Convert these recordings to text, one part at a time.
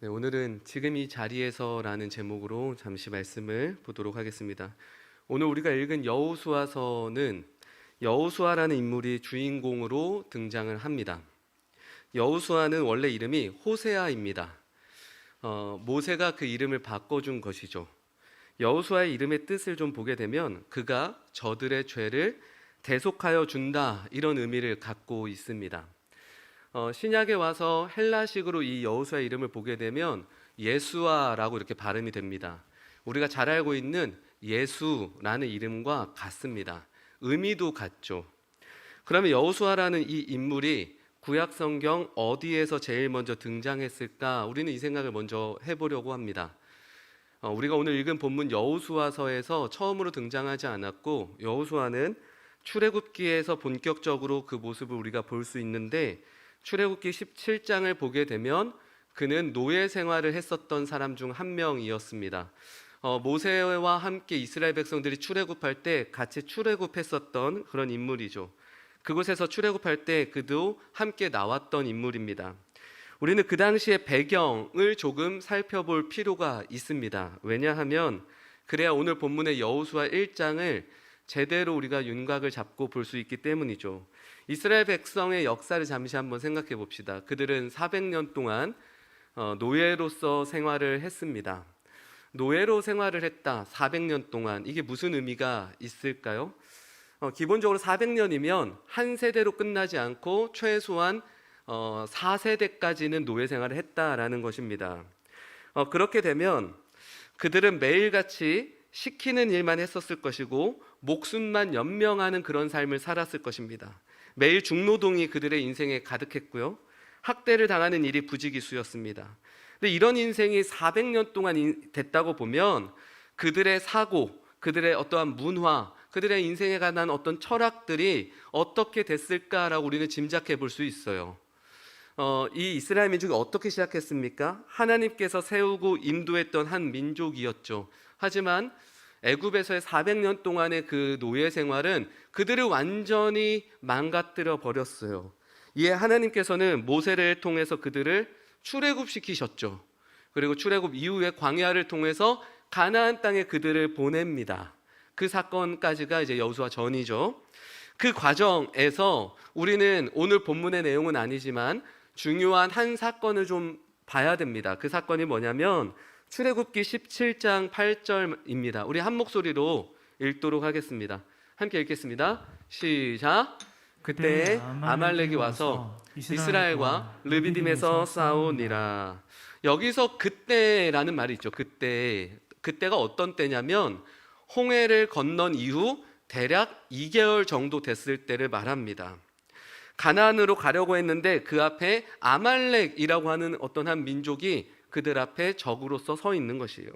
네, 오늘은 지금 이 자리에서라는 제목으로 잠시 말씀을 보도록 하겠습니다. 오늘 우리가 읽은 여호수아서는 여호수아라는 인물이 주인공으로 등장을 합니다. 여호수아는 원래 이름이 호세아입니다. 모세가 그 이름을 바꿔준 것이죠. 여호수아의 이름의 뜻을 좀 보게 되면 그가 저들의 죄를 대속하여 준다, 이런 의미를 갖고 있습니다. 신약에 와서 헬라식으로 이 여호수아의 이름을 보게 되면 예수아라고 이렇게 발음이 됩니다. 우리가 잘 알고 있는 예수라는 이름과 같습니다. 의미도 같죠. 그러면 여호수아라는 이 인물이 구약 성경 어디에서 제일 먼저 등장했을까? 우리는 이 생각을 먼저 해보려고 합니다. 우리가 오늘 읽은 본문 여호수아서에서 처음으로 등장하지 않았고, 여호수아는 출애굽기에서 본격적으로 그 모습을 우리가 볼 수 있는데, 출애굽기 17장을 보게 되면 그는 노예 생활을 했었던 사람 중 한 명이었습니다. 모세와 함께 이스라엘 백성들이 출애굽할 때 같이 출애굽했었던 그런 인물이죠. 그곳에서 출애굽할 때 그도 함께 나왔던 인물입니다. 우리는 그 당시의 배경을 조금 살펴볼 필요가 있습니다. 왜냐하면 그래야 오늘 본문의 여호수아 1장을 제대로 우리가 윤곽을 잡고 볼 수 있기 때문이죠. 이스라엘 백성의 역사를 잠시 한번 생각해 봅시다. 그들은 400년 동안 노예로서 생활을 했습니다. 노예로 생활을 했다, 400년 동안. 이게 무슨 의미가 있을까요? 기본적으로 400년이면 한 세대로 끝나지 않고 최소한 4세대까지는 노예 생활을 했다라는 것입니다. 그렇게 되면 그들은 매일같이 시키는 일만 했었을 것이고 목숨만 연명하는 그런 삶을 살았을 것입니다. 매일 중노동이 그들의 인생에 가득했고요, 학대를 당하는 일이 부지기수였습니다. 근데 이런 인생이 400년 동안 됐다고 보면 그들의 사고, 그들의 어떠한 문화, 그들의 인생에 관한 어떤 철학들이 어떻게 됐을까라고 우리는 짐작해 볼 수 있어요. 이 이스라엘 민족이 어떻게 시작했습니까? 하나님께서 세우고 인도했던 한 민족이었죠. 하지만 애굽에서의 400년 동안의 그 노예 생활은 그들을 완전히 망가뜨려 버렸어요. 이에 하나님께서는 모세를 통해서 그들을 출애굽시키셨죠. 그리고 출애굽 이후에 광야를 통해서 가나안 땅에 그들을 보냅니다. 그 사건까지가 이제 여호수아 전이죠. 그 과정에서 우리는 오늘 본문의 내용은 아니지만 중요한 한 사건을 좀 봐야 됩니다. 그 사건이 뭐냐면 출애굽기 17장 8절입니다. 우리 한 목소리로 읽도록 하겠습니다. 함께 읽겠습니다. 시작. 그때 아말렉이 와서 이스라엘과 르비딤에서 싸우니라. 여기서 그때라는 말이 있죠. 그때가 어떤 때냐면 홍해를 건넌 이후 대략 2개월 정도 됐을 때를 말합니다. 가나안으로 가려고 했는데 그 앞에 아말렉이라고 하는 어떤 한 민족이 그들 앞에 적으로서 서 있는 것이에요.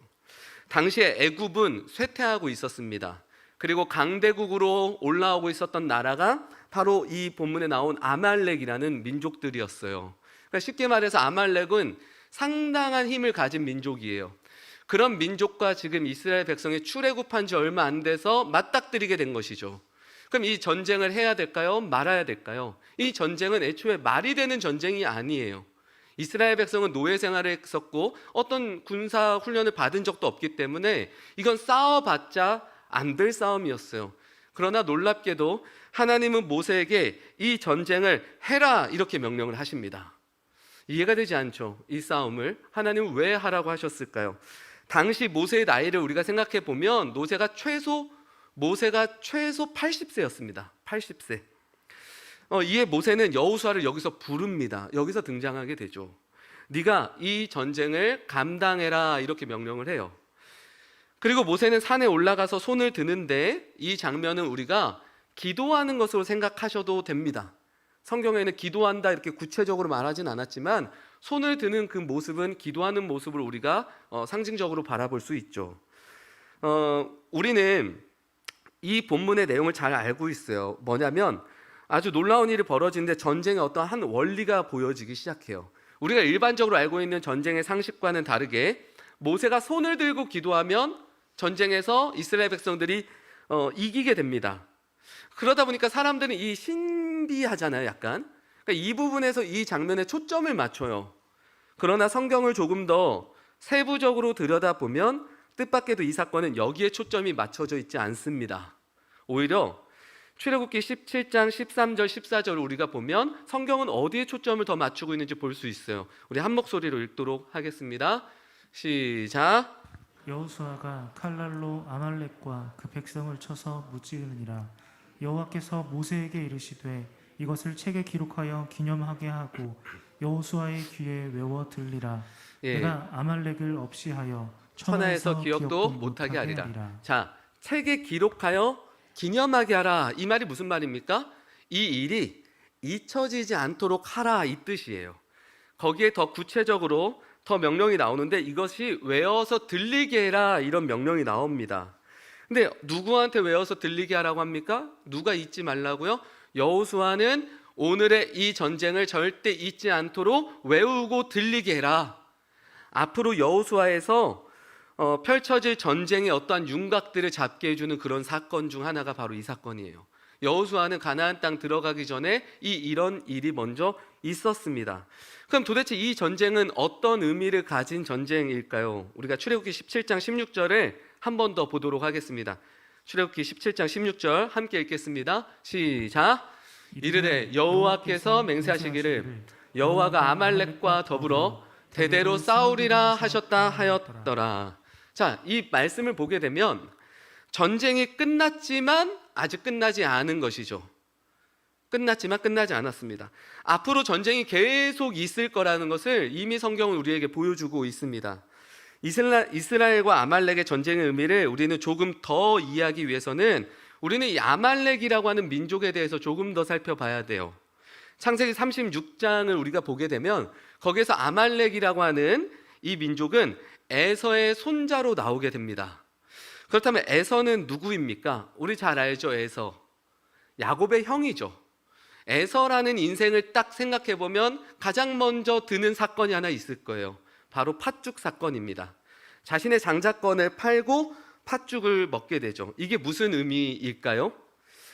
당시에 애굽은 쇠퇴하고 있었습니다. 그리고 강대국으로 올라오고 있었던 나라가 바로 이 본문에 나온 아말렉이라는 민족들이었어요. 그러니까 쉽게 말해서 아말렉은 상당한 힘을 가진 민족이에요. 그런 민족과 지금 이스라엘 백성이 출애굽한 지 얼마 안 돼서 맞닥뜨리게 된 것이죠. 그럼 이 전쟁을 해야 될까요? 말아야 될까요? 이 전쟁은 애초에 말이 되는 전쟁이 아니에요. 이스라엘 백성은 노예 생활을 했었고 어떤 군사 훈련을 받은 적도 없기 때문에 이건 싸워봤자 안 될 싸움이었어요. 그러나 놀랍게도 하나님은 모세에게 이 전쟁을 해라, 이렇게 명령을 하십니다. 이해가 되지 않죠? 이 싸움을 하나님은 왜 하라고 하셨을까요? 당시 모세의 나이를 우리가 생각해 보면 모세가 최소 80세였습니다. 80세. 이에 모세는 여호수아를 여기서 부릅니다. 여기서 등장하게 되죠. 네가 이 전쟁을 감당해라, 이렇게 명령을 해요. 그리고 모세는 산에 올라가서 손을 드는데 이 장면은 우리가 기도하는 것으로 생각하셔도 됩니다. 성경에는 기도한다 이렇게 구체적으로 말하진 않았지만 손을 드는 그 모습은 기도하는 모습을 우리가 상징적으로 바라볼 수 있죠. 우리는 이 본문의 내용을 잘 알고 있어요. 뭐냐면 아주 놀라운 일이 벌어지는데 전쟁의 어떤 한 원리가 보여지기 시작해요. 우리가 일반적으로 알고 있는 전쟁의 상식과는 다르게 모세가 손을 들고 기도하면 전쟁에서 이스라엘 백성들이 이기게 됩니다. 그러다 보니까 사람들은 이 신비하잖아요, 약간. 그러니까 이 부분에서 이 장면에 초점을 맞춰요. 그러나 성경을 조금 더 세부적으로 들여다보면 뜻밖에도 이 사건은 여기에 초점이 맞춰져 있지 않습니다. 오히려 출애굽기 17장 13절 14절을 우리가 보면 성경은 어디에 초점을 더 맞추고 있는지 볼 수 있어요. 우리 한 목소리로 읽도록 하겠습니다. 시작. 여호수아가 칼날로 아말렉과 그 백성을 쳐서 무찌르니라. 여호와께서 모세에게 이르시되 이것을 책에 기록하여 기념하게 하고 여호수아의 귀에 외워 들리라. 내가 아말렉을 없이 하여 천하에서 기억도 못하게 하리라. 자, 책에 기록하여 기념하게 하라. 이 말이 무슨 말입니까? 이 일이 잊혀지지 않도록 하라, 이 뜻이에요. 거기에 더 구체적으로 더 명령이 나오는데 이것이 외워서 들리게 해라, 이런 명령이 나옵니다. 근데 누구한테 외워서 들리게 하라고 합니까? 누가 잊지 말라고요? 여호수아는 오늘의 이 전쟁을 절대 잊지 않도록 외우고 들리게 해라. 앞으로 여호수아에서 펼쳐질 전쟁의 어떠한 윤곽들을 잡게 해주는 그런 사건 중 하나가 바로 이 사건이에요. 여호수아는 가나안 땅 들어가기 전에 이런 일이 먼저 있었습니다. 그럼 도대체 이 전쟁은 어떤 의미를 가진 전쟁일까요? 우리가 출애굽기 17장 16절을 한 번 더 보도록 하겠습니다. 출애굽기 17장 16절 함께 읽겠습니다. 시작. 이르되 여호와께서 맹세하시기를 여호와가 아말렉과 더불어 대대로 싸우리라 하셨다 하였더라. 자, 이 말씀을 보게 되면 전쟁이 끝났지만 아직 끝나지 않은 것이죠. 끝났지만 끝나지 않았습니다. 앞으로 전쟁이 계속 있을 거라는 것을 이미 성경은 우리에게 보여주고 있습니다. 이스라엘과 아말렉의 전쟁의 의미를 우리는 조금 더 이해하기 위해서는 우리는 이 아말렉이라고 하는 민족에 대해서 조금 더 살펴봐야 돼요. 창세기 36장을 우리가 보게 되면 거기에서 아말렉이라고 하는 이 민족은 에서의 손자로 나오게 됩니다. 그렇다면 에서는 누구입니까? 우리 잘 알죠, 에서. 야곱의 형이죠. 에서라는 인생을 딱 생각해 보면 가장 먼저 드는 사건이 하나 있을 거예요. 바로 팥죽 사건입니다. 자신의 장자권을 팔고 팥죽을 먹게 되죠. 이게 무슨 의미일까요?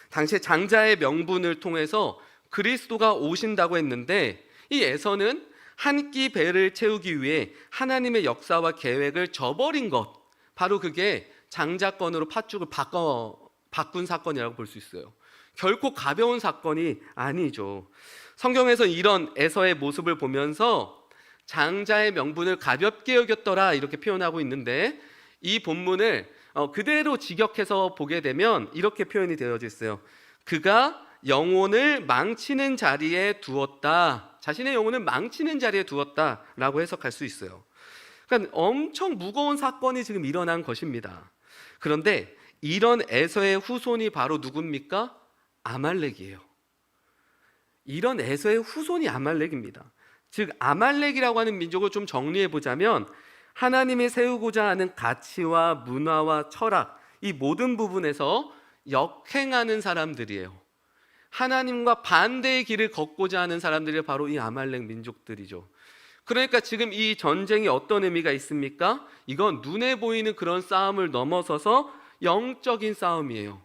당시에 장자의 명분을 통해서 그리스도가 오신다고 했는데 이 에서는 한 끼 배를 채우기 위해 하나님의 역사와 계획을 저버린 것, 바로 그게 장자권으로 팥죽을 바꾼 사건이라고 볼 수 있어요. 결코 가벼운 사건이 아니죠. 성경에서 이런 에서의 모습을 보면서 장자의 명분을 가볍게 여겼더라, 이렇게 표현하고 있는데 이 본문을 그대로 직역해서 보게 되면 이렇게 표현이 되어져 있어요. 그가 영혼을 망치는 자리에 두었다. 자신의 영혼을 망치는 자리에 두었다라고 해석할 수 있어요. 그러니까 엄청 무거운 사건이 지금 일어난 것입니다. 그런데 이런 에서의 후손이 바로 누굽니까? 아말렉이에요. 이런 에서의 후손이 아말렉입니다. 즉 아말렉이라고 하는 민족을 좀 정리해 보자면 하나님이 세우고자 하는 가치와 문화와 철학, 이 모든 부분에서 역행하는 사람들이에요. 하나님과 반대의 길을 걷고자 하는 사람들이 바로 이 아말렉 민족들이죠. 그러니까 지금 이 전쟁이 어떤 의미가 있습니까? 이건 눈에 보이는 그런 싸움을 넘어서서 영적인 싸움이에요.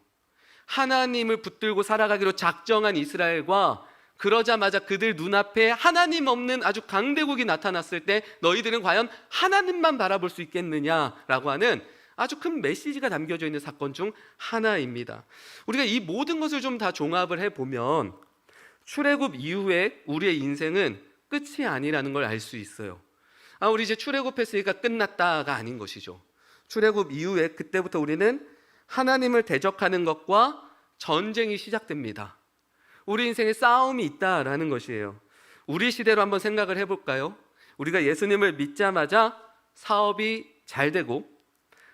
하나님을 붙들고 살아가기로 작정한 이스라엘과 그러자마자 그들 눈앞에 하나님 없는 아주 강대국이 나타났을 때 너희들은 과연 하나님만 바라볼 수 있겠느냐라고 하는 아주 큰 메시지가 담겨져 있는 사건 중 하나입니다. 우리가 이 모든 것을 좀 다 종합을 해보면 출애굽 이후에 우리의 인생은 끝이 아니라는 걸 알 수 있어요. 우리 이제 출애굽했으니까 끝났다가 아닌 것이죠. 출애굽 이후에 그때부터 우리는 하나님을 대적하는 것과 전쟁이 시작됩니다. 우리 인생에 싸움이 있다라는 것이에요. 우리 시대로 한번 생각을 해볼까요? 우리가 예수님을 믿자마자 사업이 잘 되고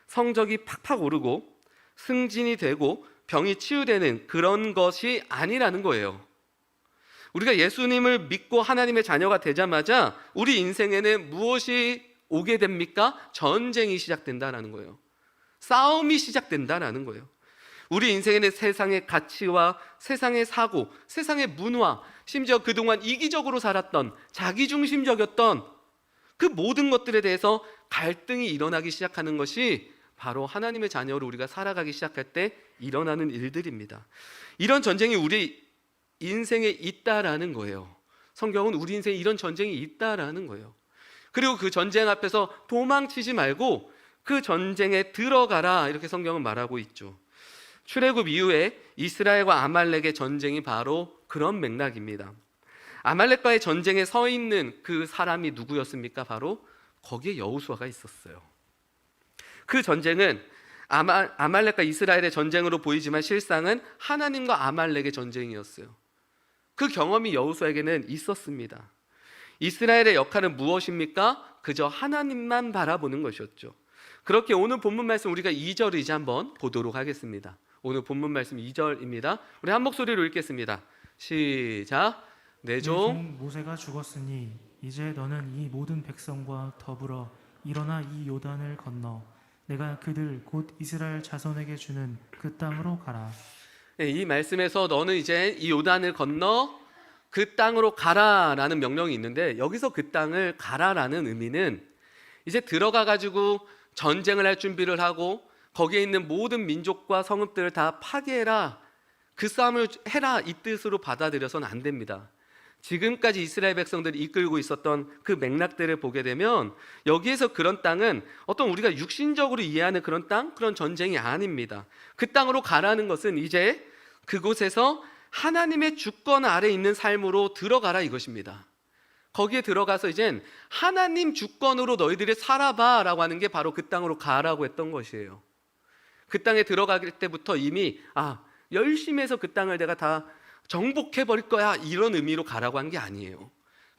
성적이 팍팍 오르고 승진이 되고 병이 치유되는 그런 것이 아니라는 거예요. 우리가 예수님을 믿고 하나님의 자녀가 되자마자 우리 인생에는 무엇이 오게 됩니까? 전쟁이 시작된다라는 거예요. 싸움이 시작된다라는 거예요. 우리 인생에는 세상의 가치와 세상의 사고, 세상의 문화, 심지어 그동안 이기적으로 살았던 자기중심적이었던 그 모든 것들에 대해서 갈등이 일어나기 시작하는 것이 바로 하나님의 자녀로 우리가 살아가기 시작할 때 일어나는 일들입니다. 이런 전쟁이 우리 인생에 있다라는 거예요. 성경은 우리 인생에 이런 전쟁이 있다라는 거예요. 그리고 그 전쟁 앞에서 도망치지 말고 그 전쟁에 들어가라, 이렇게 성경은 말하고 있죠. 출애굽 이후에 이스라엘과 아말렉의 전쟁이 바로 그런 맥락입니다. 아말렉과의 전쟁에 서 있는 그 사람이 누구였습니까? 바로 거기에 여호수아가 있었어요. 그 전쟁은 아말렉과 이스라엘의 전쟁으로 보이지만 실상은 하나님과 아말렉의 전쟁이었어요. 그 경험이 여호수아에게는 있었습니다. 이스라엘의 역할은 무엇입니까? 그저 하나님만 바라보는 것이었죠. 그렇게 오늘 본문 말씀 우리가 2절을 이제 한번 보도록 하겠습니다. 오늘 본문 말씀 2절입니다. 우리 한 목소리로 읽겠습니다. 시작. 내 종 모세가 죽었으니 이제 너는 이 모든 백성과 더불어 일어나 이 요단을 건너 내가 그들 곧 이스라엘 자손에게 주는 그 땅으로 가라. 네, 이 말씀에서 너는 이제 이 요단을 건너 그 땅으로 가라라는 명령이 있는데, 여기서 그 땅을 가라라는 의미는 이제 들어가 가지고 전쟁을 할 준비를 하고 거기에 있는 모든 민족과 성읍들을 다 파괴해라, 그 싸움을 해라, 이 뜻으로 받아들여서는 안 됩니다. 지금까지 이스라엘 백성들이 이끌고 있었던 그 맥락들을 보게 되면 여기에서 그런 땅은 어떤 우리가 육신적으로 이해하는 그런 땅, 그런 전쟁이 아닙니다. 그 땅으로 가라는 것은 이제 그곳에서 하나님의 주권 아래 있는 삶으로 들어가라, 이것입니다. 거기에 들어가서 이젠 하나님 주권으로 너희들이 살아봐 라고 하는 게 바로 그 땅으로 가라고 했던 것이에요. 그 땅에 들어갈 때부터 이미 열심히 해서 그 땅을 내가 다 정복해버릴 거야, 이런 의미로 가라고 한 게 아니에요.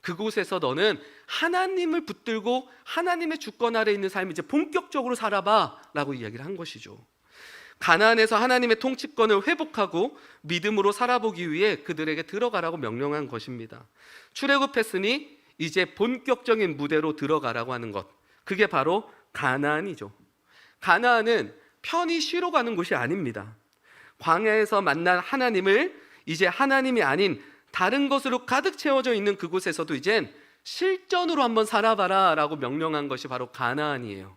그곳에서 너는 하나님을 붙들고 하나님의 주권 아래 있는 삶을 이제 본격적으로 살아봐 라고 이야기를 한 것이죠. 가나안에서 하나님의 통치권을 회복하고 믿음으로 살아보기 위해 그들에게 들어가라고 명령한 것입니다. 출애굽했으니 이제 본격적인 무대로 들어가라고 하는 것, 그게 바로 가나안이죠. 가나안은 편히 쉬러 가는 곳이 아닙니다. 광야에서 만난 하나님을 이제 하나님이 아닌 다른 것으로 가득 채워져 있는 그곳에서도 이젠 실전으로 한번 살아봐라 라고 명령한 것이 바로 가나안이에요.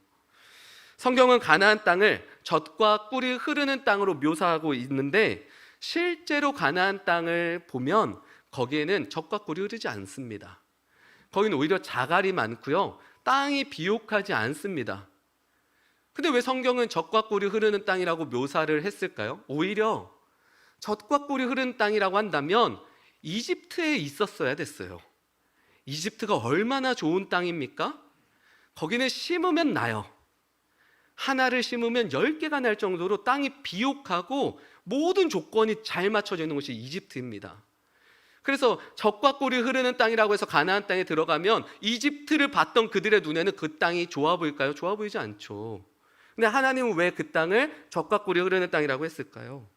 성경은 가나안 땅을 젖과 꿀이 흐르는 땅으로 묘사하고 있는데, 실제로 가나안 땅을 보면 거기에는 젖과 꿀이 흐르지 않습니다. 거기는 오히려 자갈이 많고요, 땅이 비옥하지 않습니다. 근데 왜 성경은 젖과 꿀이 흐르는 땅이라고 묘사를 했을까요? 오히려 젖과 꿀이 흐르는 땅이라고 한다면 이집트에 있었어야 됐어요. 이집트가 얼마나 좋은 땅입니까? 거기는 심으면 나요. 하나를 심으면 10개가 날 정도로 땅이 비옥하고 모든 조건이 잘 맞춰져 있는 곳이 이집트입니다. 그래서 젖과 꿀이 흐르는 땅이라고 해서 가나안 땅에 들어가면 이집트를 봤던 그들의 눈에는 그 땅이 좋아 보일까요? 좋아 보이지 않죠. 근데 하나님은 왜 그 땅을 젖과 꿀이 흐르는 땅이라고 했을까요?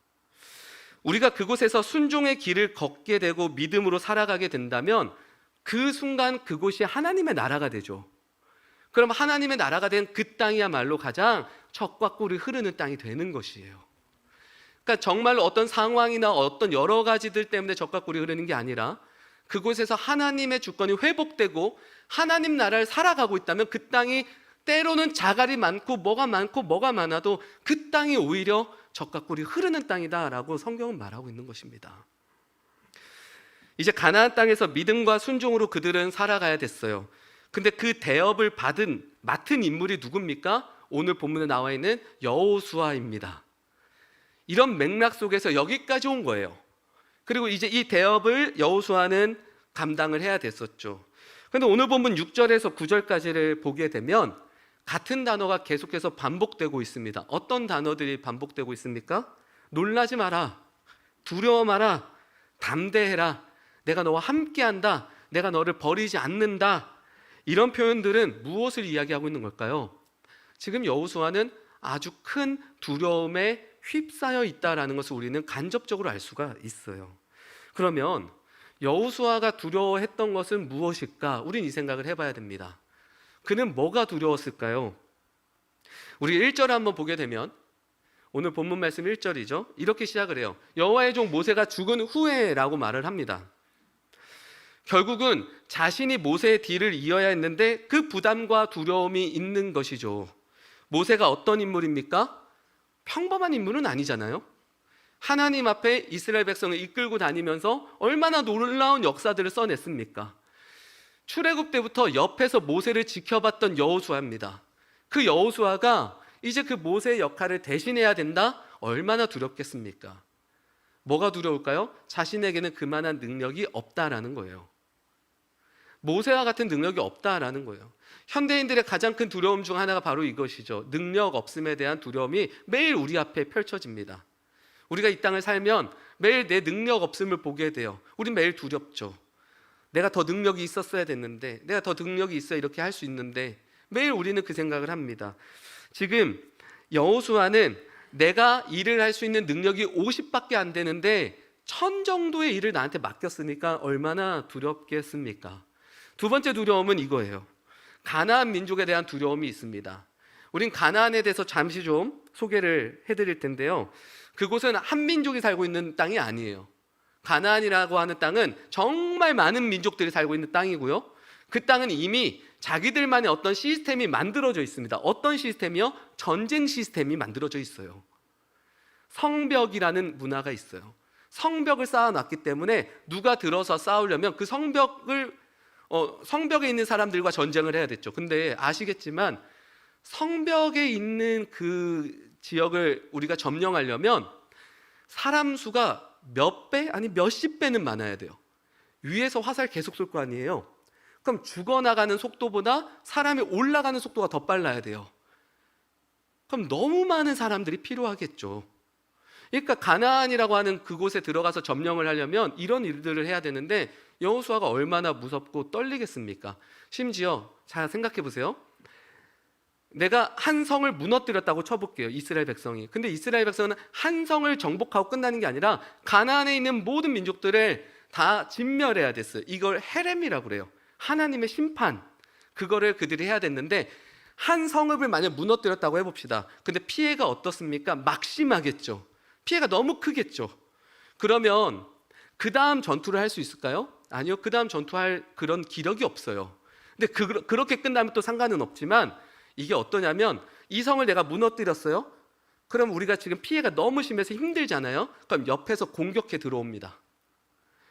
우리가 그곳에서 순종의 길을 걷게 되고 믿음으로 살아가게 된다면 그 순간 그곳이 하나님의 나라가 되죠. 그럼 하나님의 나라가 된 그 땅이야말로 가장 젖과 꿀이 흐르는 땅이 되는 것이에요. 그러니까 정말로 어떤 상황이나 어떤 여러 가지들 때문에 젖과 꿀이 흐르는 게 아니라 그곳에서 하나님의 주권이 회복되고 하나님 나라를 살아가고 있다면 그 땅이 때로는 자갈이 많고 뭐가 많아도 그 땅이 오히려 젖과 꿀이 흐르는 땅이다라고 성경은 말하고 있는 것입니다. 이제 가나안 땅에서 믿음과 순종으로 그들은 살아가야 됐어요. 근데 그 대업을 맡은 인물이 누굽니까? 오늘 본문에 나와 있는 여호수아입니다. 이런 맥락 속에서 여기까지 온 거예요. 그리고 이제 이 대업을 여호수아는 감당을 해야 됐었죠. 그런데 오늘 본문 6절에서 9절까지를 보게 되면 같은 단어가 계속해서 반복되고 있습니다. 어떤 단어들이 반복되고 있습니까? 놀라지 마라, 두려워 마라, 담대해라, 내가 너와 함께한다, 내가 너를 버리지 않는다. 이런 표현들은 무엇을 이야기하고 있는 걸까요? 지금 여호수아는 아주 큰 두려움에 휩싸여 있다라는 것을 우리는 간접적으로 알 수가 있어요. 그러면 여호수아가 두려워했던 것은 무엇일까? 우린 이 생각을 해봐야 됩니다. 그는 뭐가 두려웠을까요? 우리 1절을 한번 보게 되면 오늘 본문 말씀 1절이죠. 이렇게 시작을 해요. 여호와의 종 모세가 죽은 후에라고 말을 합니다. 결국은 자신이 모세의 뒤를 이어야 했는데 그 부담과 두려움이 있는 것이죠. 모세가 어떤 인물입니까? 평범한 인물은 아니잖아요. 하나님 앞에 이스라엘 백성을 이끌고 다니면서 얼마나 놀라운 역사들을 써냈습니까? 출애굽 때부터 옆에서 모세를 지켜봤던 여호수아입니다. 그 여호수아가 이제 그 모세의 역할을 대신해야 된다? 얼마나 두렵겠습니까? 뭐가 두려울까요? 자신에게는 그만한 능력이 없다라는 거예요. 모세와 같은 능력이 없다라는 거예요. 현대인들의 가장 큰 두려움 중 하나가 바로 이것이죠. 능력 없음에 대한 두려움이 매일 우리 앞에 펼쳐집니다. 우리가 이 땅을 살면 매일 내 능력 없음을 보게 돼요. 우린 매일 두렵죠. 내가 더 능력이 있었어야 됐는데, 내가 더 능력이 있어야 이렇게 할 수 있는데, 매일 우리는 그 생각을 합니다. 지금 여호수아는 내가 일을 할 수 있는 능력이 50밖에 안 되는데 1000 정도의 일을 나한테 맡겼으니까 얼마나 두렵겠습니까? 두 번째 두려움은 이거예요. 가나안 민족에 대한 두려움이 있습니다. 우린 가나안에 대해서 잠시 좀 소개를 해드릴 텐데요. 그곳은 한 민족이 살고 있는 땅이 아니에요. 가나안이라고 하는 땅은 정말 많은 민족들이 살고 있는 땅이고요. 그 땅은 이미 자기들만의 어떤 시스템이 만들어져 있습니다. 어떤 시스템이요? 전쟁 시스템이 만들어져 있어요. 성벽이라는 문화가 있어요. 성벽을 쌓아놨기 때문에 누가 들어서 싸우려면 그 성벽에 있는 사람들과 전쟁을 해야 됐죠. 근데 아시겠지만 성벽에 있는 그 지역을 우리가 점령하려면 사람 수가 몇 배? 아니 몇십 배는 많아야 돼요. 위에서 화살 계속 쏠 거 아니에요. 그럼 죽어나가는 속도보다 사람이 올라가는 속도가 더 빨라야 돼요. 그럼 너무 많은 사람들이 필요하겠죠. 그러니까 가나안이라고 하는 그곳에 들어가서 점령을 하려면 이런 일들을 해야 되는데 여호수아가 얼마나 무섭고 떨리겠습니까? 심지어 잘 생각해 보세요. 내가 한 성을 무너뜨렸다고 쳐볼게요. 이스라엘 백성이. 근데 이스라엘 백성은 한 성을 정복하고 끝나는 게 아니라 가나안에 있는 모든 민족들을 다 진멸해야 됐어요. 이걸 헤렘이라고 그래요. 하나님의 심판. 그거를 그들이 해야 됐는데 한 성읍을 만약 무너뜨렸다고 해봅시다. 근데 피해가 어떻습니까? 막심하겠죠. 피해가 너무 크겠죠. 그러면 그 다음 전투를 할 수 있을까요? 아니요. 그 다음 전투할 그런 기력이 없어요. 근데 그렇게 끝나면 또 상관은 없지만 이게 어떠냐면 이 성을 내가 무너뜨렸어요. 그럼 우리가 지금 피해가 너무 심해서 힘들잖아요. 그럼 옆에서 공격해 들어옵니다.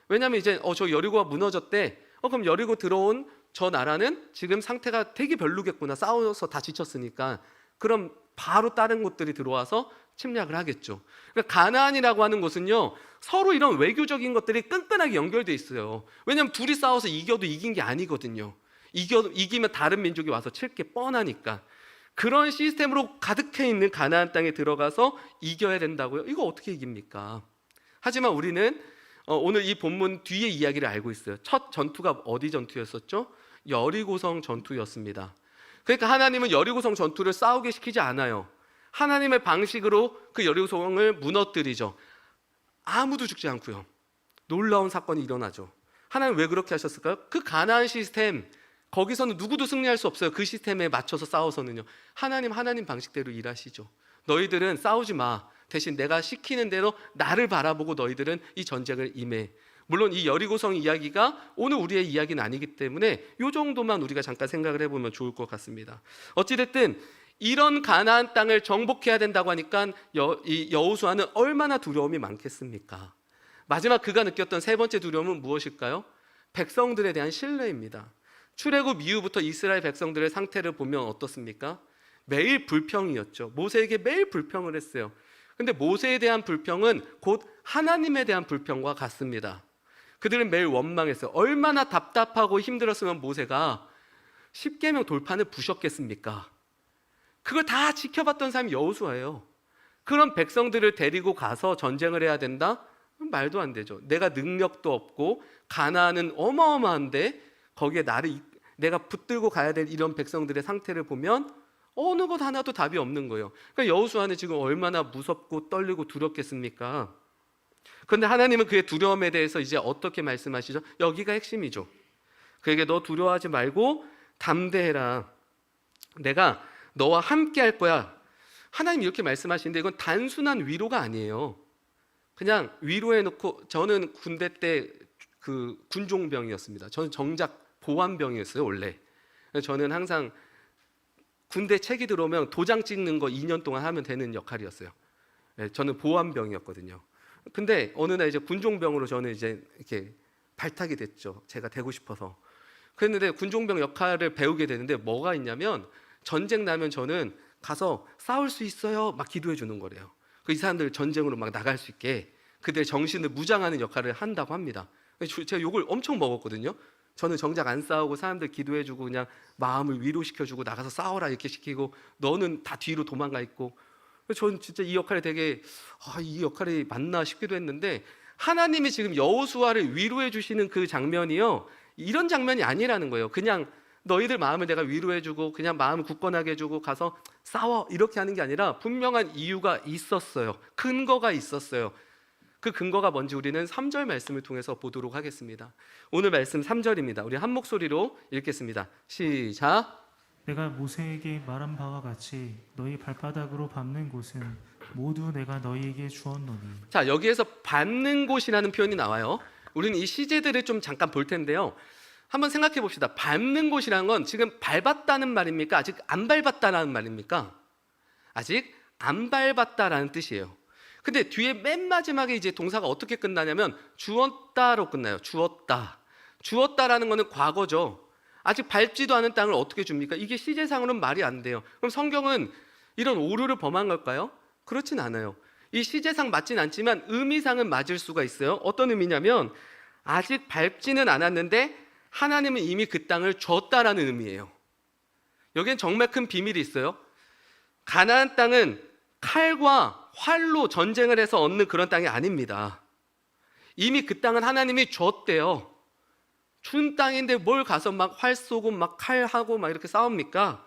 왜냐하면 이제 저 여리고가 무너졌대. 그럼 여리고 들어온 저 나라는 지금 상태가 되게 별로겠구나. 싸워서 다 지쳤으니까. 그럼 바로 다른 곳들이 들어와서 침략을 하겠죠. 그러니까 가나안이라고 하는 곳은요, 서로 이런 외교적인 것들이 끈끈하게 연결돼 있어요. 왜냐하면 둘이 싸워서 이겨도 이긴 게 아니거든요. 이기면 다른 민족이 와서 칠 게 뻔하니까. 그런 시스템으로 가득해 있는 가나안 땅에 들어가서 이겨야 된다고요? 이거 어떻게 이깁니까? 하지만 우리는 오늘 이 본문 뒤의 이야기를 알고 있어요. 첫 전투가 어디 전투였었죠? 여리고성 전투였습니다. 그러니까 하나님은 여리고성 전투를 싸우게 시키지 않아요. 하나님의 방식으로 그 여리고성을 무너뜨리죠. 아무도 죽지 않고요. 놀라운 사건이 일어나죠. 하나님 왜 그렇게 하셨을까요? 그 가나안 시스템, 거기서는 누구도 승리할 수 없어요. 그 시스템에 맞춰서 싸워서는요. 하나님 방식대로 일하시죠. 너희들은 싸우지 마. 대신 내가 시키는 대로 나를 바라보고 너희들은 이 전쟁을 임해. 물론 이 여리고성 이야기가 오늘 우리의 이야기는 아니기 때문에 이 정도만 우리가 잠깐 생각을 해보면 좋을 것 같습니다. 어찌됐든 이런 가나안 땅을 정복해야 된다고 하니까 이 여호수아는 얼마나 두려움이 많겠습니까? 마지막 그가 느꼈던 세 번째 두려움은 무엇일까요? 백성들에 대한 신뢰입니다. 출애굽 이후부터 이스라엘 백성들의 상태를 보면 어떻습니까? 매일 불평이었죠. 모세에게 매일 불평을 했어요. 근데 모세에 대한 불평은 곧 하나님에 대한 불평과 같습니다. 그들은 매일 원망했어요. 얼마나 답답하고 힘들었으면 모세가 10계명 돌판을 부셨겠습니까? 그걸 다 지켜봤던 사람이 여호수아예요. 그런 백성들을 데리고 가서 전쟁을 해야 된다? 말도 안 되죠. 내가 능력도 없고 가나안은 어마어마한데 거기에 내가 붙들고 가야 될 이런 백성들의 상태를 보면 어느 것 하나도 답이 없는 거예요. 그러니까 여호수아는 지금 얼마나 무섭고 떨리고 두렵겠습니까? 그런데 하나님은 그의 두려움에 대해서 이제 어떻게 말씀하시죠? 여기가 핵심이죠. 그에게 너 두려워하지 말고 담대해라. 내가 너와 함께 할 거야. 하나님 이렇게 말씀하시는데 이건 단순한 위로가 아니에요. 그냥 위로해놓고, 저는 군대 때 그 군종병이었습니다. 저는 정작 보안병이었어요 원래. 저는 항상 군대 책이 들어오면 도장 찍는 거 2년 동안 하면 되는 역할이었어요. 저는 보안병이었거든요. 근데 어느 날 이제 군종병으로 저는 이제 이렇게 발탁이 됐죠. 제가 되고 싶어서. 그랬는데 군종병 역할을 배우게 되는데 뭐가 있냐면 전쟁 나면 저는 가서 싸울 수 있어요 막 기도해 주는 거래요. 이 사람들 전쟁으로 막 나갈 수 있게 그들의 정신을 무장하는 역할을 한다고 합니다. 제가 욕을 엄청 먹었거든요. 저는 정작 안 싸우고 사람들 기도해주고 그냥 마음을 위로시켜주고 나가서 싸워라 이렇게 시키고 너는 다 뒤로 도망가 있고, 저는 진짜 이 역할이 되게 이 역할이 맞나 싶기도 했는데 하나님이 지금 여호수아를 위로해 주시는 그 장면이요 이런 장면이 아니라는 거예요. 그냥 너희들 마음을 내가 위로해주고 그냥 마음을 굳건하게 해주고 가서 싸워 이렇게 하는 게 아니라 분명한 이유가 있었어요. 근거가 있었어요. 그 근거가 뭔지 우리는 3절 말씀을 통해서 보도록 하겠습니다. 오늘 말씀 3절입니다. 우리 한 목소리로 읽겠습니다. 시작. 내가 모세에게 말한 바와 같이 너희 발바닥으로 밟는 곳은 모두 내가 너희에게 주었노니. 자, 여기에서 밟는 곳이라는 표현이 나와요. 우리는 이 시제들을 좀 잠깐 볼 텐데요. 한번 생각해 봅시다. 밟는 곳이라는 건 지금 밟았다는 말입니까? 아직 안 밟았다라는 말입니까? 아직 안 밟았다라는 뜻이에요. 근데 뒤에 맨 마지막에 이제 동사가 어떻게 끝나냐면 주었다로 끝나요. 주었다. 주었다라는 거는 과거죠. 아직 밟지도 않은 땅을 어떻게 줍니까? 이게 시제상으로는 말이 안 돼요. 그럼 성경은 이런 오류를 범한 걸까요? 그렇진 않아요. 이 시제상 맞진 않지만 의미상은 맞을 수가 있어요. 어떤 의미냐면 아직 밟지는 않았는데 하나님은 이미 그 땅을 줬다라는 의미예요. 여기엔 정말 큰 비밀이 있어요. 가나안 땅은 칼과 활로 전쟁을 해서 얻는 그런 땅이 아닙니다. 이미 그 땅은 하나님이 줬대요. 준 땅인데 뭘 가서 막 활 쏘고 막 칼하고 막 이렇게 싸웁니까?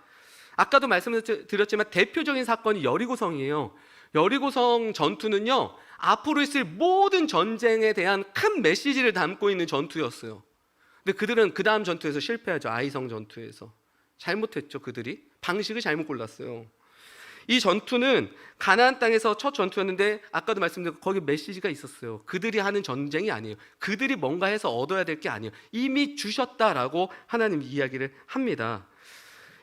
아까도 말씀드렸지만 대표적인 사건이 여리고성이에요. 여리고성 전투는요 앞으로 있을 모든 전쟁에 대한 큰 메시지를 담고 있는 전투였어요. 근데 그들은 그 다음 전투에서 실패하죠. 아이성 전투에서 잘못했죠. 그들이 방식을 잘못 골랐어요. 이 전투는 가나안 땅에서 첫 전투였는데 아까도 말씀드렸고 거기 메시지가 있었어요. 그들이 하는 전쟁이 아니에요. 그들이 뭔가 해서 얻어야 될 게 아니에요. 이미 주셨다라고 하나님 이야기를 합니다.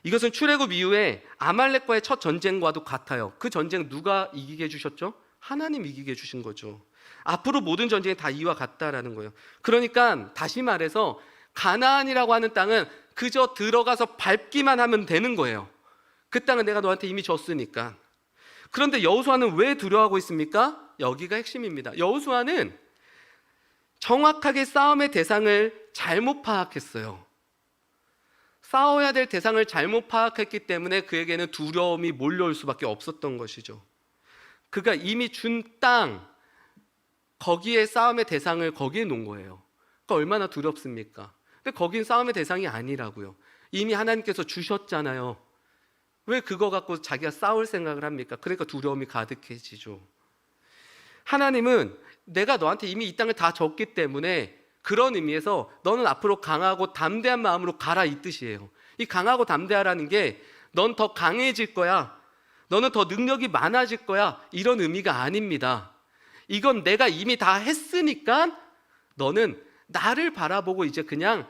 이것은 출애굽 이후에 아말렉과의 첫 전쟁과도 같아요. 그 전쟁 누가 이기게 해주셨죠? 하나님 이기게 해주신 거죠. 앞으로 모든 전쟁이 다 이와 같다라는 거예요. 그러니까 다시 말해서 가나안이라고 하는 땅은 그저 들어가서 밟기만 하면 되는 거예요. 그 땅은 내가 너한테 이미 줬으니까. 그런데 여호수아는 왜 두려워하고 있습니까? 여기가 핵심입니다. 여호수아는 정확하게 싸움의 대상을 잘못 파악했어요. 싸워야 될 대상을 잘못 파악했기 때문에 그에게는 두려움이 몰려올 수밖에 없었던 것이죠. 그가 이미 준 땅, 거기에 싸움의 대상을 거기에 놓은 거예요. 그러니까 얼마나 두렵습니까? 근데 거긴 싸움의 대상이 아니라고요. 이미 하나님께서 주셨잖아요. 왜 그거 갖고 자기가 싸울 생각을 합니까? 그러니까 두려움이 가득해지죠. 하나님은 내가 너한테 이미 이 땅을 다 줬기 때문에 그런 의미에서 너는 앞으로 강하고 담대한 마음으로 가라 이 뜻이에요. 이 강하고 담대하라는 게 넌 더 강해질 거야, 너는 더 능력이 많아질 거야 이런 의미가 아닙니다. 이건 내가 이미 다 했으니까 너는 나를 바라보고 이제 그냥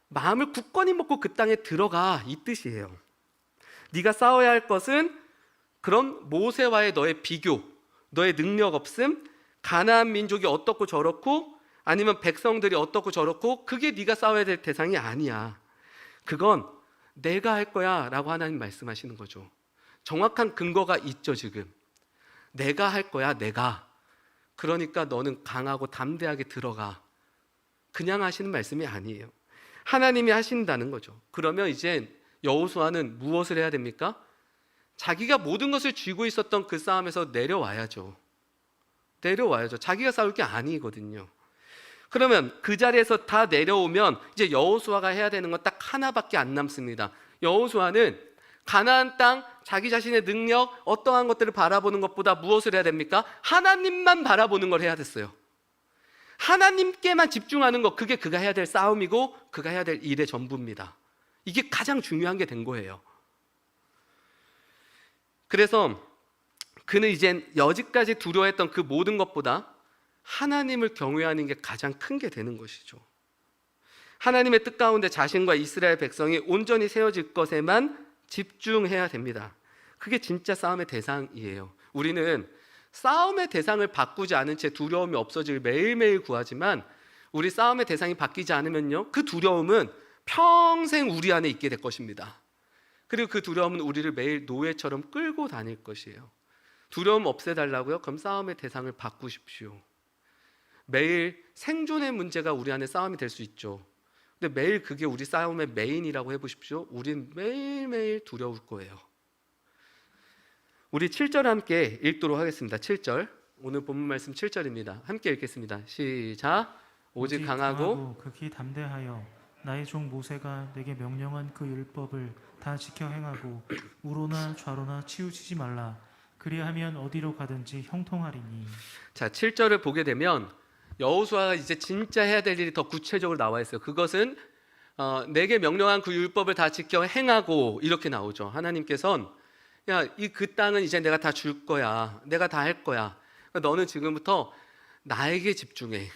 마음을 굳건히 먹고 그 땅에 들어가 이 뜻이에요. 네가 싸워야 할 것은 그런 모세와의 너의 비교, 너의 능력 없음, 가나안 민족이 어떻고 저렇고 아니면 백성들이 어떻고 저렇고 그게 네가 싸워야 될 대상이 아니야. 그건 내가 할 거야 라고 하나님 말씀하시는 거죠. 정확한 근거가 있죠. 지금 내가 할 거야. 내가. 그러니까 너는 강하고 담대하게 들어가. 그냥 하시는 말씀이 아니에요. 하나님이 하신다는 거죠. 그러면 이제 여호수아는 무엇을 해야 됩니까? 자기가 모든 것을 쥐고 있었던 그 싸움에서 내려와야죠. 자기가 싸울 게 아니거든요. 그러면 그 자리에서 다 내려오면 이제 여호수아가 해야 되는 건 딱 하나밖에 안 남습니다. 여호수아는 가나안 땅, 자기 자신의 능력, 어떠한 것들을 바라보는 것보다 무엇을 해야 됩니까? 하나님만 바라보는 걸 해야 됐어요. 하나님께만 집중하는 것, 그게 그가 해야 될 싸움이고 그가 해야 될 일의 전부입니다. 이게 가장 중요한 게 된 거예요. 그래서 그는 이젠 여지까지 두려워했던 그 모든 것보다 하나님을 경외하는 게 가장 큰 게 되는 것이죠. 하나님의 뜻 가운데 자신과 이스라엘 백성이 온전히 세워질 것에만 집중해야 됩니다. 그게 진짜 싸움의 대상이에요. 우리는 싸움의 대상을 바꾸지 않은 채 두려움이 없어지길 매일매일 구하지만 우리 싸움의 대상이 바뀌지 않으면요, 그 두려움은 평생 우리 안에 있게 될 것입니다. 그리고 그 두려움은 우리를 매일 노예처럼 끌고 다닐 것이에요. 두려움 없애달라고요? 그럼 싸움의 대상을 바꾸십시오. 매일 생존의 문제가 우리 안에 싸움이 될 수 있죠. 근데 매일 그게 우리 싸움의 메인이라고 해보십시오. 우린 매일매일 두려울 거예요. 우리 7절 함께 읽도록 하겠습니다. 7절, 오늘 본문 말씀 7절입니다. 함께 읽겠습니다. 시작. 오직 강하고 극히 담대하여 나의 종 모세가 내게 명령한 그 율법을 다 지켜 행하고 우로나 좌로나 치우치지 말라. 그리하면 어디로 가든지 형통하리니. 자, 7절을 보게 되면 여호수아가 이제 진짜 해야 될 일이 더 구체적으로 나와 있어요. 그것은 내게 명령한 그 율법을 다 지켜 행하고 이렇게 나오죠. 하나님께서는 야, 그 땅은 이제 내가 다 줄 거야. 내가 다 할 거야. 그러니까 너는 지금부터 나에게 집중해.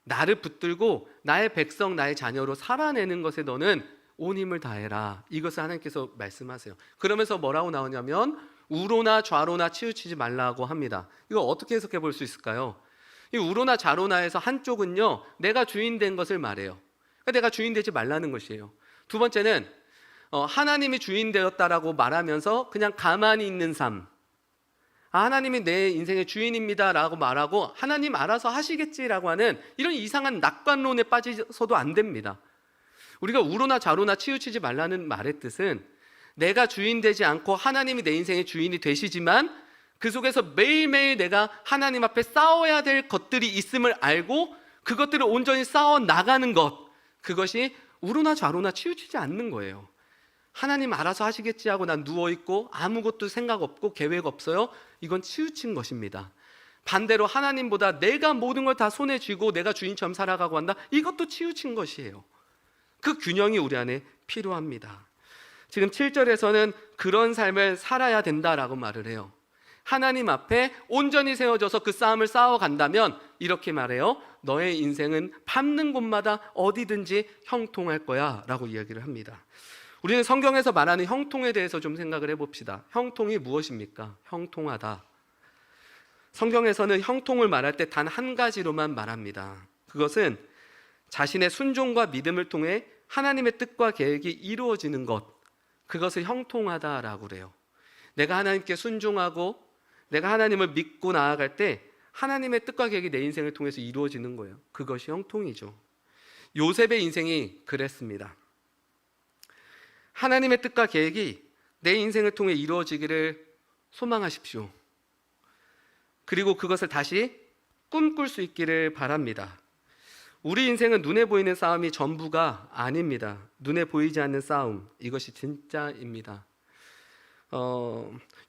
나를 붙들고 나의 백성, 나의 자녀로 살아내는 것에 너는 온 힘을 다해라. 이것을 하나님께서 말씀하세요. 그러면서 뭐라고 나오냐면 우로나 좌로나 치우치지 말라고 합니다. 이거 어떻게 해석해 볼 수 있을까요? 이 우로나 좌로나에서 한쪽은요, 내가 주인 된 것을 말해요. 그러니까 내가 주인 되지 말라는 것이에요. 두 번째는 하나님이 주인 되었다라고 말하면서 그냥 가만히 있는 삶. 하나님이 내 인생의 주인입니다 라고 말하고 하나님 알아서 하시겠지라고 하는 이런 이상한 낙관론에 빠져서도 안 됩니다. 우리가 우로나 좌로나 치우치지 말라는 말의 뜻은 내가 주인 되지 않고 하나님이 내 인생의 주인이 되시지만 그 속에서 매일매일 내가 하나님 앞에 싸워야 될 것들이 있음을 알고 그것들을 온전히 싸워 나가는 것, 그것이 우로나 좌로나 치우치지 않는 거예요. 하나님 알아서 하시겠지 하고 난 누워있고 아무것도 생각 없고 계획 없어요. 이건 치우친 것입니다. 반대로 하나님보다 내가 모든 걸 다 손에 쥐고 내가 주인처럼 살아가고 한다. 이것도 치우친 것이에요. 그 균형이 우리 안에 필요합니다. 지금 7절에서는 그런 삶을 살아야 된다라고 말을 해요. 하나님 앞에 온전히 세워져서 그 싸움을 싸워간다면 이렇게 말해요. 너의 인생은 밟는 곳마다 어디든지 형통할 거야 라고 이야기를 합니다. 우리는 성경에서 말하는 형통에 대해서 좀 생각을 해봅시다. 형통이 무엇입니까? 형통하다. 성경에서는 형통을 말할 때 단 한 가지로만 말합니다. 그것은 자신의 순종과 믿음을 통해 하나님의 뜻과 계획이 이루어지는 것, 그것을 형통하다라고 그래요. 내가 하나님께 순종하고 내가 하나님을 믿고 나아갈 때 하나님의 뜻과 계획이 내 인생을 통해서 이루어지는 거예요. 그것이 형통이죠. 요셉의 인생이 그랬습니다. 하나님의 뜻과 계획이 내 인생을 통해 이루어지기를 소망하십시오. 그리고 그것을 다시 꿈꿀 수 있기를 바랍니다. 우리 인생은 눈에 보이는 싸움이 전부가 아닙니다. 눈에 보이지 않는 싸움, 이것이 진짜입니다.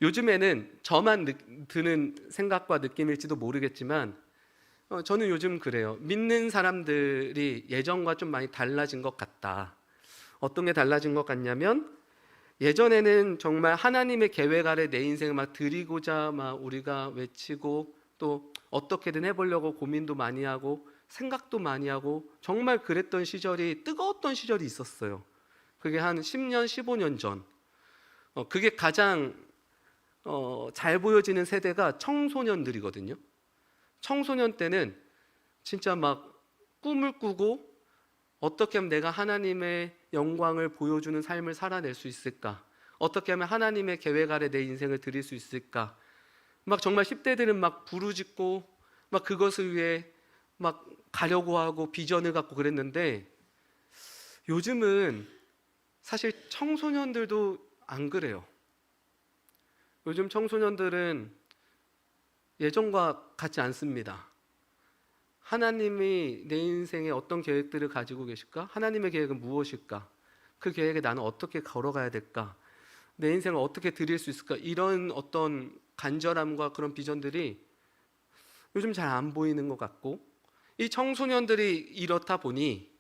요즘에는 저만 드는 생각과 느낌일지도 모르겠지만 저는 요즘 그래요. 믿는 사람들이 예전과 좀 많이 달라진 것 같다. 어떤 게 달라진 것 같냐면 예전에는 정말 하나님의 계획 아래 내 인생을 막 드리고자 막 우리가 외치고 또 어떻게든 해보려고 고민도 많이 하고 생각도 많이 하고 정말 그랬던 시절이, 뜨거웠던 시절이 있었어요. 그게 한 10년, 15년 전. 그게 가장 잘 보여지는 세대가 청소년들이거든요. 청소년 때는 진짜 막 꿈을 꾸고 어떻게 하면 내가 하나님의 영광을 보여주는 삶을 살아낼 수 있을까? 어떻게 하면 하나님의 계획 아래 내 인생을 드릴 수 있을까? 막 정말 10대들은 막 부르짖고 막 그것을 위해 막 가려고 하고 비전을 갖고 그랬는데 요즘은 사실 청소년들도 안 그래요. 요즘 청소년들은 예전과 같지 않습니다. 하나님이 내 인생에 어떤 계획들을 가지고 계실까? 하나님의 계획은 무엇일까? 그 계획에 나는 어떻게 걸어가야 될까? 내 인생을 어떻게 드릴 수 있을까? 이런 어떤 간절함과 그런 비전들이 요즘 잘 안 보이는 것 같고, 이 청소년들이 이렇다 보니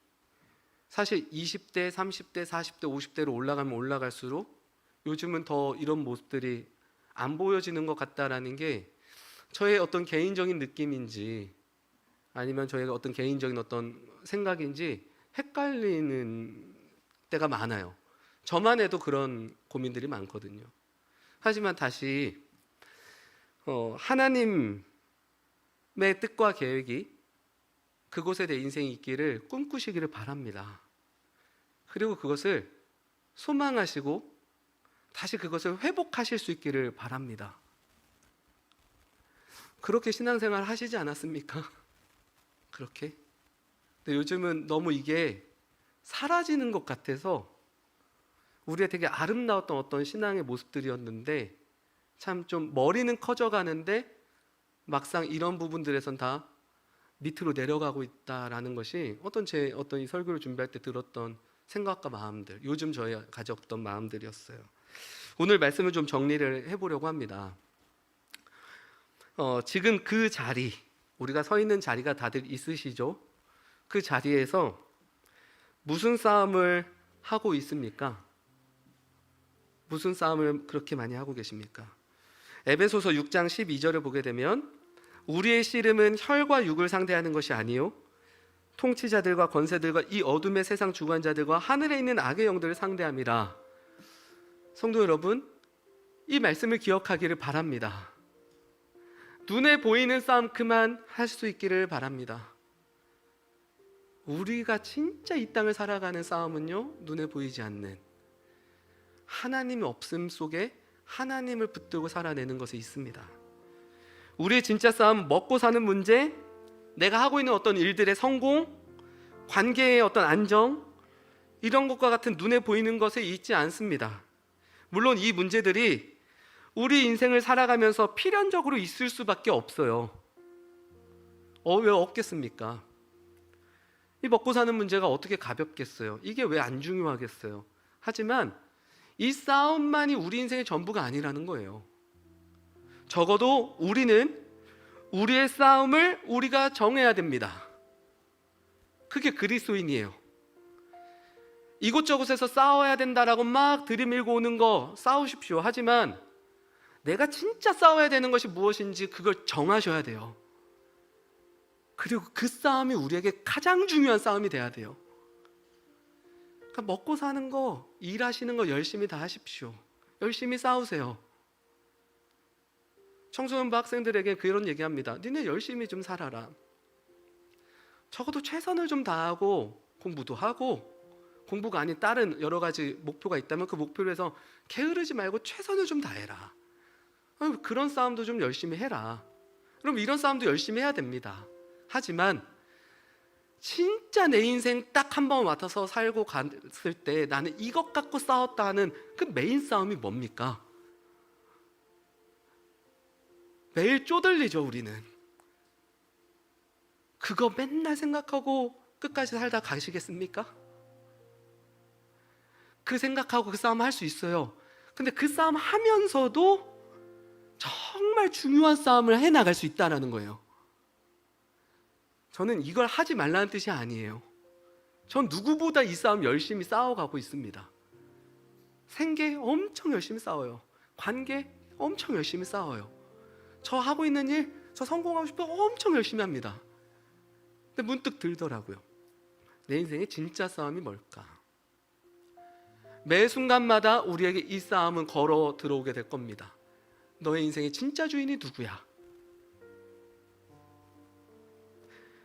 사실 20대, 30대, 40대, 50대로 올라가면 올라갈수록 요즘은 더 이런 모습들이 안 보여지는 것 같다라는 게 저의 어떤 개인적인 느낌인지 아니면 저희가 어떤 개인적인 어떤 생각인지 헷갈리는 때가 많아요. 저만 해도 그런 고민들이 많거든요. 하지만 다시 하나님의 뜻과 계획이 그곳에 내 인생이 있기를 꿈꾸시기를 바랍니다. 그리고 그것을 소망하시고 다시 그것을 회복하실 수 있기를 바랍니다. 그렇게 신앙생활 하시지 않았습니까? 그렇게? 근데 요즘은 너무 이게 사라지는 것 같아서 우리의 되게 아름다웠던 어떤 신앙의 모습들이었는데 참 좀 머리는 커져가는데 막상 이런 부분들에선 다 밑으로 내려가고 있다라는 것이 어떤 이 설교를 준비할 때 들었던 생각과 마음들, 요즘 저희가 가졌던 마음들이었어요. 오늘 말씀을 좀 정리를 해보려고 합니다. 지금 그 자리, 우리가 서 있는 자리가 다들 있으시죠? 그 자리에서 무슨 싸움을 하고 있습니까? 무슨 싸움을 그렇게 많이 하고 계십니까? 에베소서 6장 12절을 보게 되면 우리의 씨름은 혈과 육을 상대하는 것이 아니요 통치자들과 권세들과 이 어둠의 세상 주관자들과 하늘에 있는 악의 영들을 상대함이라. 성도 여러분, 이 말씀을 기억하기를 바랍니다. 눈에 보이는 싸움 그만 할 수 있기를 바랍니다. 우리가 진짜 이 땅을 살아가는 싸움은요, 눈에 보이지 않는 하나님의 없음 속에 하나님을 붙들고 살아내는 것에 있습니다. 우리의 진짜 싸움, 먹고 사는 문제, 내가 하고 있는 어떤 일들의 성공, 관계의 어떤 안정, 이런 것과 같은 눈에 보이는 것에 있지 않습니다. 물론 이 문제들이 우리 인생을 살아가면서 필연적으로 있을 수밖에 없어요. 왜 없겠습니까? 이 먹고 사는 문제가 어떻게 가볍겠어요? 이게 왜 안 중요하겠어요? 하지만 이 싸움만이 우리 인생의 전부가 아니라는 거예요. 적어도 우리는 우리의 싸움을 우리가 정해야 됩니다. 그게 그리스도인이에요. 이곳저곳에서 싸워야 된다라고 막 들이밀고 오는 거 싸우십시오. 하지만 내가 진짜 싸워야 되는 것이 무엇인지 그걸 정하셔야 돼요. 그리고 그 싸움이 우리에게 가장 중요한 싸움이 돼야 돼요. 그러니까 먹고 사는 거, 일하시는 거 열심히 다 하십시오. 열심히 싸우세요. 청소년부 학생들에게 그런 얘기합니다. 니네 열심히 좀 살아라. 적어도 최선을 좀 다하고 공부도 하고, 공부가 아닌 다른 여러 가지 목표가 있다면 그 목표를 해서 게으르지 말고 최선을 좀 다해라. 그런 싸움도 좀 열심히 해라. 그럼 이런 싸움도 열심히 해야 됩니다. 하지만 진짜 내 인생 딱 한 번 맡아서 살고 갔을 때 나는 이것 갖고 싸웠다 하는 그 메인 싸움이 뭡니까? 매일 쪼들리죠, 우리는. 그거 맨날 생각하고 끝까지 살다 가시겠습니까? 그 생각하고 그 싸움 할 수 있어요. 근데 그 싸움 하면서도 정말 중요한 싸움을 해나갈 수 있다는 거예요. 저는 이걸 하지 말라는 뜻이 아니에요. 전 누구보다 이 싸움 열심히 싸워가고 있습니다. 생계 엄청 열심히 싸워요. 관계 엄청 열심히 싸워요. 저 하고 있는 일, 저 성공하고 싶어 엄청 열심히 합니다. 근데 문득 들더라고요. 내 인생의 진짜 싸움이 뭘까? 매 순간마다 우리에게 이 싸움은 걸어 들어오게 될 겁니다. 너의 인생의 진짜 주인이 누구야?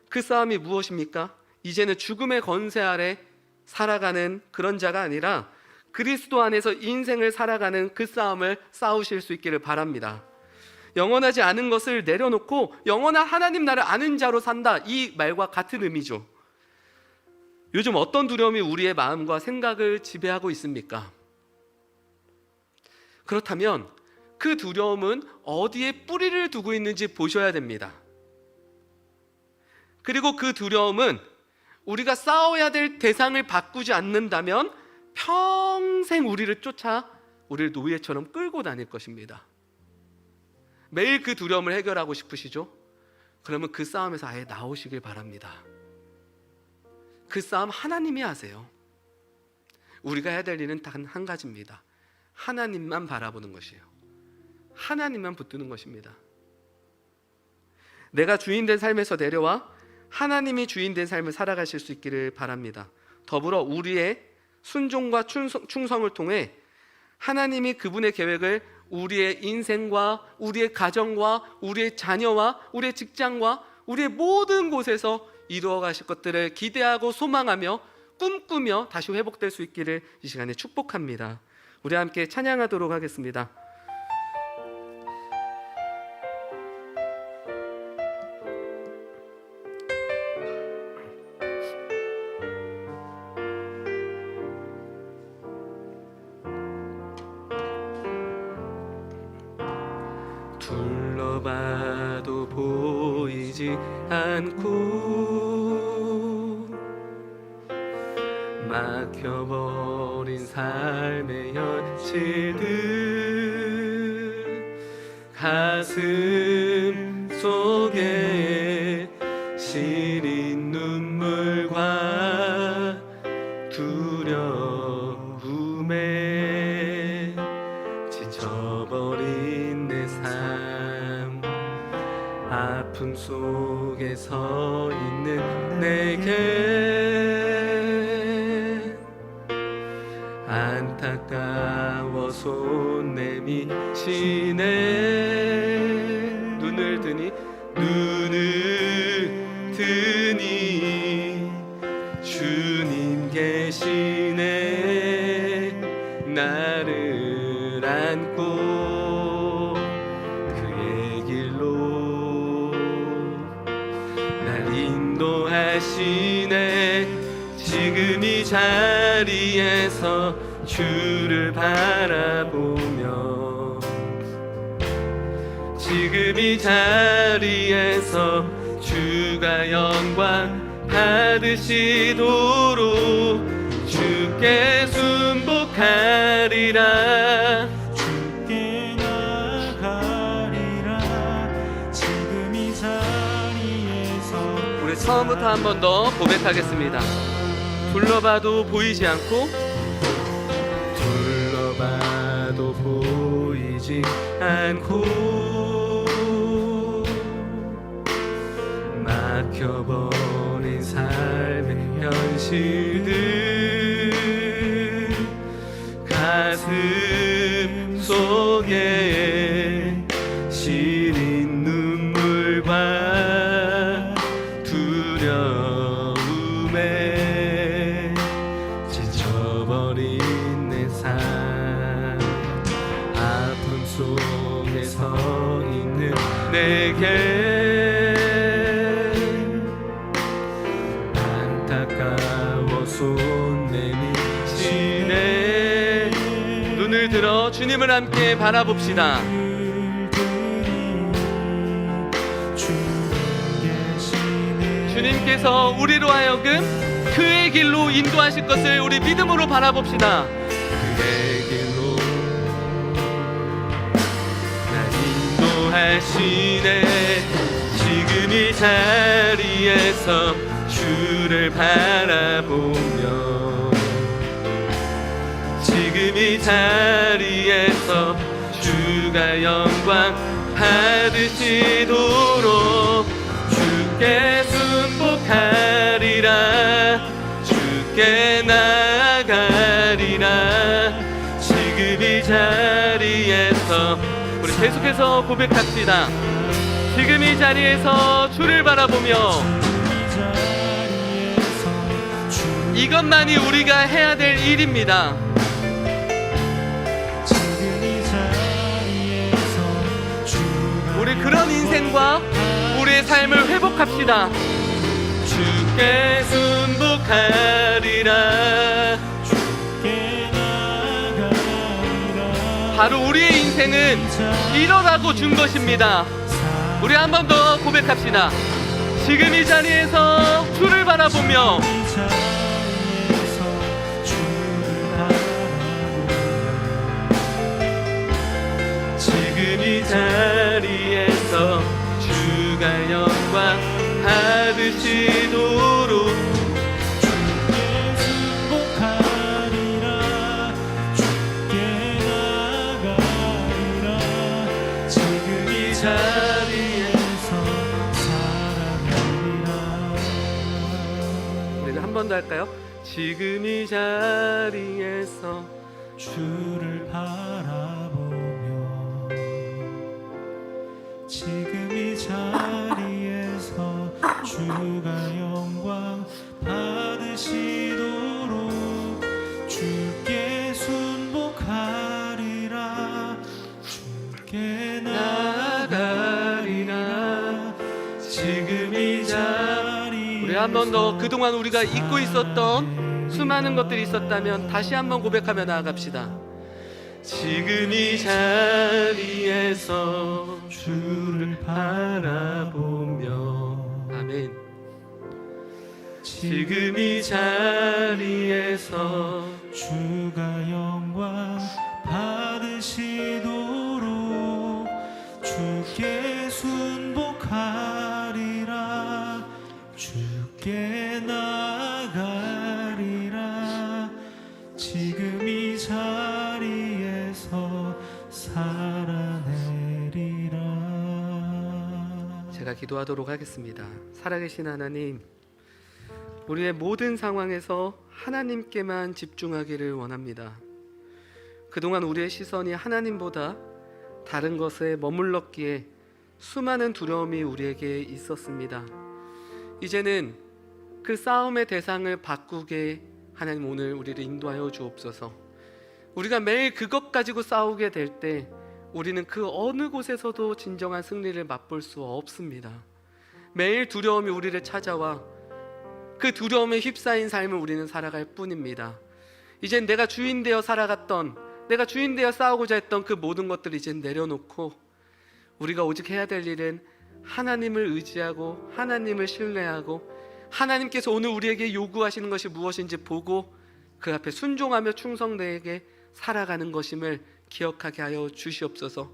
그 싸움이 무엇입니까? 이제는 죽음의 권세 아래 살아가는 그런 자가 아니라 그리스도 안에서 인생을 살아가는 그 싸움을 싸우실 수 있기를 바랍니다. 영원하지 않은 것을 내려놓고 영원한 하나님 나를 아는 자로 산다, 이 말과 같은 의미죠. 요즘 어떤 두려움이 우리의 마음과 생각을 지배하고 있습니까? 그렇다면 그 두려움은 어디에 뿌리를 두고 있는지 보셔야 됩니다. 그리고 그 두려움은 우리가 싸워야 될 대상을 바꾸지 않는다면 평생 우리를 쫓아 우리를 노예처럼 끌고 다닐 것입니다. 매일 그 두려움을 해결하고 싶으시죠? 그러면 그 싸움에서 아예 나오시길 바랍니다. 그 싸움 하나님이 하세요. 우리가 해야 될 일은 단 한 가지입니다. 하나님만 바라보는 것이에요. 하나님만 붙드는 것입니다. 내가 주인된 삶에서 내려와 하나님이 주인된 삶을 살아가실 수 있기를 바랍니다. 더불어 우리의 순종과 충성을 통해 하나님이 그분의 계획을 우리의 인생과 우리의 가정과 우리의 자녀와 우리의 직장과 우리의 모든 곳에서 이루어 가실 것들을 기대하고 소망하며 꿈꾸며 다시 회복될 수 있기를 이 시간에 축복합니다. 우리 함께 찬양하도록 하겠습니다. 둘러봐도 보이지 않고 막혀버린 삶의 현실들, 가슴 속에 시린 눈물과 두려움에 지쳐버린 내 삶, 아픔 속에 서 있는 내게 안타까워 손 내미시네. 눈을 드니 주님 계시네. 나를 안고 그의 길로 날 인도하시네. 지금 이 자리에서 주를 바라보며, 지금 이 자리에서 주가 영광 받으시도록 주께 순복하리라. 주께 나가리라. 지금 이 자리에서 우리 처음부터 한 번 더 고백하겠습니다. 둘러봐도 보이지 않고, 둘러봐도 보이지 않고 막혀버린 삶의 현실들, 가슴 속에 시린 눈물과 두려움에 지쳐버린 내 삶, 아픔 속에 서 있는 내게 안타까워 손 내미시네. 눈을 들어 주님을 함께 바라봅시다. 주님께서 우리로 하여금 그의 길로 인도하실 것을 우리 믿음으로 바라봅시다. 그의 길로 날 인도하시네. 지금 이 자리에서 주를 바라보며, 지금 이 자리에서 주가 영광 받으시도록 주께 순복하리라. 주께 나가리라. 지금 이 자리에서 우리 계속해서 고백합시다. 지금 이 자리에서 주를 바라보며, 이것만이 우리가 해야 될 일입니다. 우리 그런 인생과 우리의 삶을 회복합시다. 주께 순복하리라. 바로 우리의 인생은 이러라고 준 것입니다. 우리 한 번 더 고백합시다. 지금 이 자리에서 주를 바라보며, 지금 이 자리에서 주가 영광 받으시도록 주께 순복하리라. 주께 나가리라. 지금 이 자리에서 살아가리라. 우리가 한 번 더 할까요? 지금 이 자리에서 주를 바라보며, 지금 이 자리에서 주가 영광 받으시도록 지금 이 자리에 우리 한 번 더 그동안 우리가 잊고 있었던 수많은 것들이 있었다면 다시 한번 고백하며 나아갑시다. 지금 이 자리에서 주를 바라보며 아멘. 지금 이 자리에서 주가 영광 받으시도록 주께 순복하리라 주께 나가리라 지금 이 자리에서 살아내리라. 제가 기도하도록 하겠습니다. 살아계신 하나님, 우리의 모든 상황에서 하나님께만 집중하기를 원합니다. 그동안 우리의 시선이 하나님보다 다른 것에 머물렀기에 수많은 두려움이 우리에게 있었습니다. 이제는 그 싸움의 대상을 바꾸게 하나님 오늘 우리를 인도하여 주옵소서. 우리가 매일 그것 가지고 싸우게 될 때 우리는 그 어느 곳에서도 진정한 승리를 맛볼 수 없습니다. 매일 두려움이 우리를 찾아와 그 두려움에 휩싸인 삶을 우리는 살아갈 뿐입니다. 이젠 내가 주인 되어 살아갔던, 내가 주인 되어 싸우고자 했던 그 모든 것들을 이젠 내려놓고 우리가 오직 해야 될 일은 하나님을 의지하고 하나님을 신뢰하고 하나님께서 오늘 우리에게 요구하시는 것이 무엇인지 보고 그 앞에 순종하며 충성되게 살아가는 것임을 기억하게 하여 주시옵소서.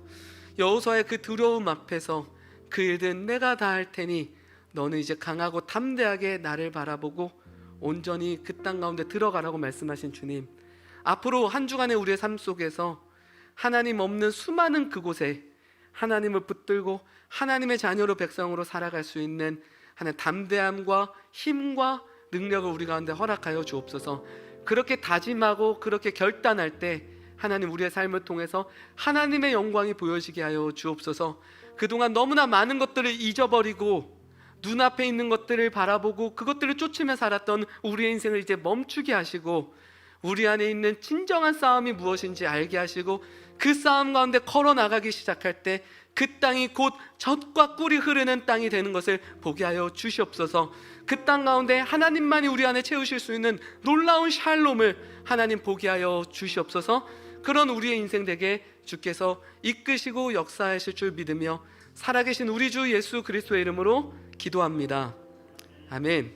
여호수아의 그 두려움 앞에서 그 일은 내가 다 할 테니 너는 이제 강하고 담대하게 나를 바라보고 온전히 그 땅 가운데 들어가라고 말씀하신 주님, 앞으로 한 주간의 우리의 삶 속에서 하나님 없는 수많은 그곳에 하나님을 붙들고 하나님의 자녀로 백성으로 살아갈 수 있는 하나님 담대함과 힘과 능력을 우리 가운데 허락하여 주옵소서. 그렇게 다짐하고 그렇게 결단할 때 하나님 우리의 삶을 통해서 하나님의 영광이 보여지게 하여 주옵소서. 그동안 너무나 많은 것들을 잊어버리고 눈앞에 있는 것들을 바라보고 그것들을 쫓으며 살았던 우리의 인생을 이제 멈추게 하시고 우리 안에 있는 진정한 싸움이 무엇인지 알게 하시고 그 싸움 가운데 걸어나가기 시작할 때 그 땅이 곧 젖과 꿀이 흐르는 땅이 되는 것을 보게 하여 주시옵소서. 그 땅 가운데 하나님만이 우리 안에 채우실 수 있는 놀라운 샬롬을 하나님 보게 하여 주시옵소서. 그런 우리의 인생 되게 주께서 이끄시고 역사하실 줄 믿으며 살아계신 우리 주 예수 그리스도의 이름으로 기도합니다. 아멘.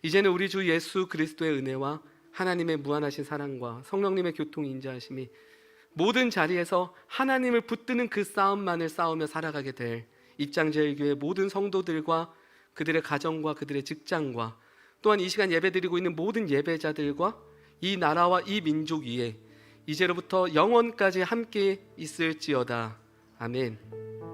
이제는 우리 주 예수 그리스도의 은혜와 하나님의 무한하신 사랑과 성령님의 교통이 인자하심이 모든 자리에서 하나님을 붙드는 그 싸움만을 싸우며 살아가게 될 입장제일교회 모든 성도들과 그들의 가정과 그들의 직장과 또한 이 시간 예배드리고 있는 모든 예배자들과 이 나라와 이 민족 위에 이제로부터 영원까지 함께 있을지어다. 아멘.